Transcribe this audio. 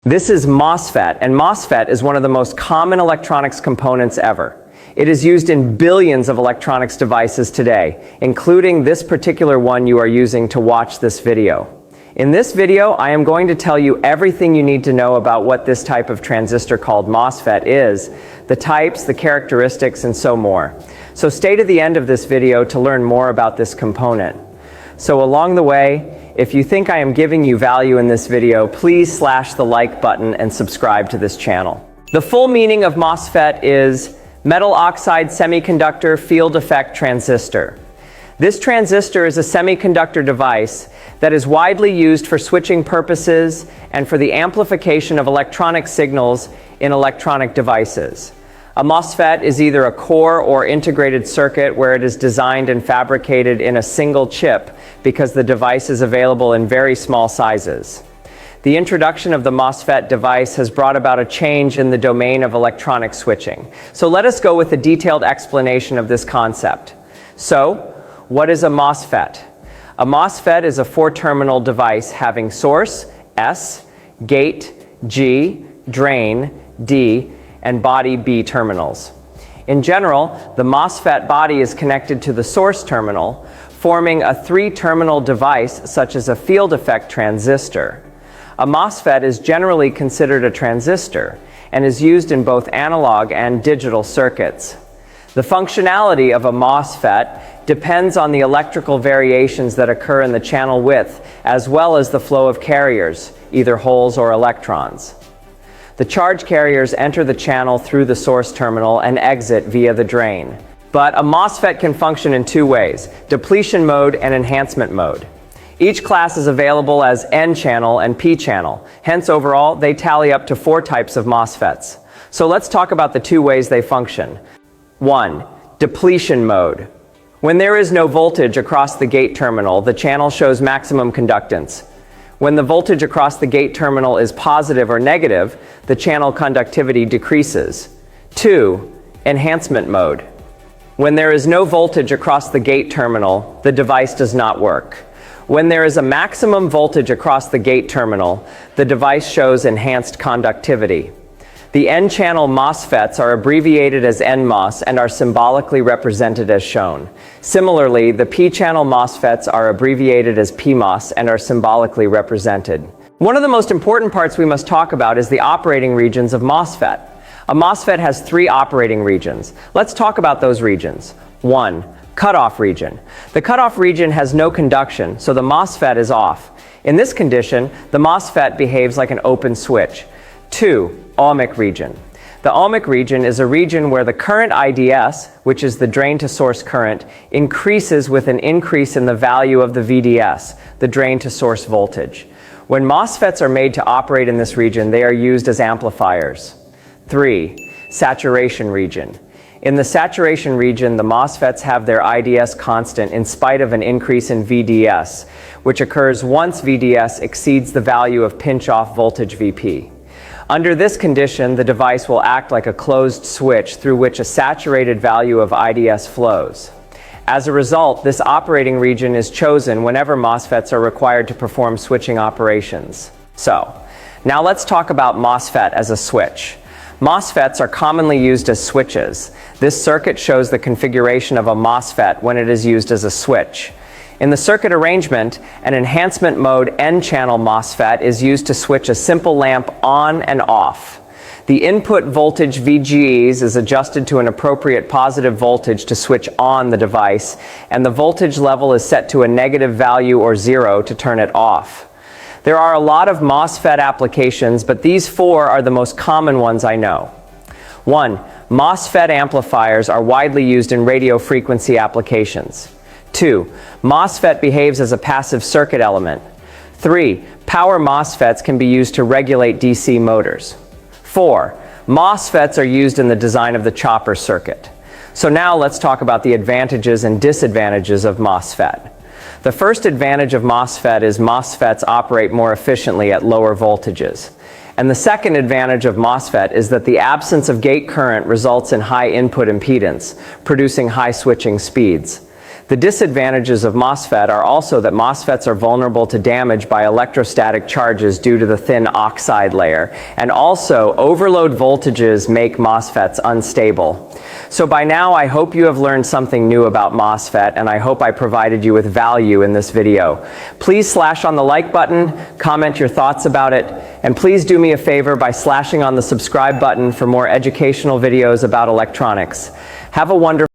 This is MOSFET, and MOSFET is one of the most common electronics components ever. It is used in billions of electronics devices today, including this particular one you are using to watch this video. In this video, I am going to tell you everything you need to know about what this type of transistor called MOSFET is, the types, the characteristics, and so more. So stay to the end of this video to learn more about this component. So along the way, if you think I am giving you value in this video, please slash the like button and subscribe to this channel. The full meaning of MOSFET is metal oxide semiconductor field effect transistor. This transistor is a semiconductor device that is widely used for switching purposes and for the amplification of electronic signals in electronic devices. A MOSFET is either a core or integrated circuit where it is designed and fabricated in a single chip because the device is available in very small sizes. The introduction of the MOSFET device has brought about a change in the domain of electronic switching. So let us go with a detailed explanation of this concept. So, what is a MOSFET? A MOSFET is a four-terminal device having source, S, gate, G, drain, D, and body B terminals. In general, the MOSFET body is connected to the source terminal, forming a three-terminal device such as a field effect transistor. A MOSFET is generally considered a transistor and is used in both analog and digital circuits. The functionality of a MOSFET depends on the electrical variations that occur in the channel width, as well as the flow of carriers, either holes or electrons. The charge carriers enter the channel through the source terminal and exit via the drain. But a MOSFET can function in two ways: depletion mode and enhancement mode. Each class is available as N-channel and P-channel. Hence, overall, they tally up to 4 types of MOSFETs. So let's talk about the two ways they function. 1. Depletion mode. When there is no voltage across the gate terminal, the channel shows maximum conductance. When the voltage across the gate terminal is positive or negative, the channel conductivity decreases. 2. Enhancement mode. When there is no voltage across the gate terminal, the device does not work. When there is a maximum voltage across the gate terminal, the device shows enhanced conductivity. The N-channel MOSFETs are abbreviated as NMOS and are symbolically represented as shown. Similarly, the P-channel MOSFETs are abbreviated as PMOS and are symbolically represented. One of the most important parts we must talk about is the operating regions of MOSFET. A MOSFET has 3 operating regions. Let's talk about those regions. 1. Cutoff region. The cutoff region has no conduction, so the MOSFET is off. In this condition, the MOSFET behaves like an open switch. 2. Ohmic region. The ohmic region is a region where the current IDS, which is the drain to source current, increases with an increase in the value of the VDS, the drain to source voltage. When MOSFETs are made to operate in this region, they are used as amplifiers. 3. Saturation region. In the saturation region, the MOSFETs have their IDS constant in spite of an increase in VDS, which occurs once VDS exceeds the value of pinch-off voltage VP. Under this condition, the device will act like a closed switch through which a saturated value of IDS flows. As a result, this operating region is chosen whenever MOSFETs are required to perform switching operations. So, now let's talk about MOSFET as a switch. MOSFETs are commonly used as switches. This circuit shows the configuration of a MOSFET when it is used as a switch. In the circuit arrangement, an enhancement mode N-channel MOSFET is used to switch a simple lamp on and off. The input voltage VGS is adjusted to an appropriate positive voltage to switch on the device, and the voltage level is set to a negative value or 0 to turn it off. There are a lot of MOSFET applications, but these 4 are the most common ones I know. 1. MOSFET amplifiers are widely used in radio frequency applications. 2. MOSFET behaves as a passive circuit element. 3. Power MOSFETs can be used to regulate DC motors. 4. MOSFETs are used in the design of the chopper circuit. So now let's talk about the advantages and disadvantages of MOSFET. The first advantage of MOSFET is MOSFETs operate more efficiently at lower voltages. And the second advantage of MOSFET is that the absence of gate current results in high input impedance, producing high switching speeds. The disadvantages of MOSFET are also that MOSFETs are vulnerable to damage by electrostatic charges due to the thin oxide layer, and also overload voltages make MOSFETs unstable. So by now I hope you have learned something new about MOSFET, and I hope I provided you with value in this video. Please slash on the like button, comment your thoughts about it, and please do me a favor by slashing on the subscribe button for more educational videos about electronics. Have a wonderful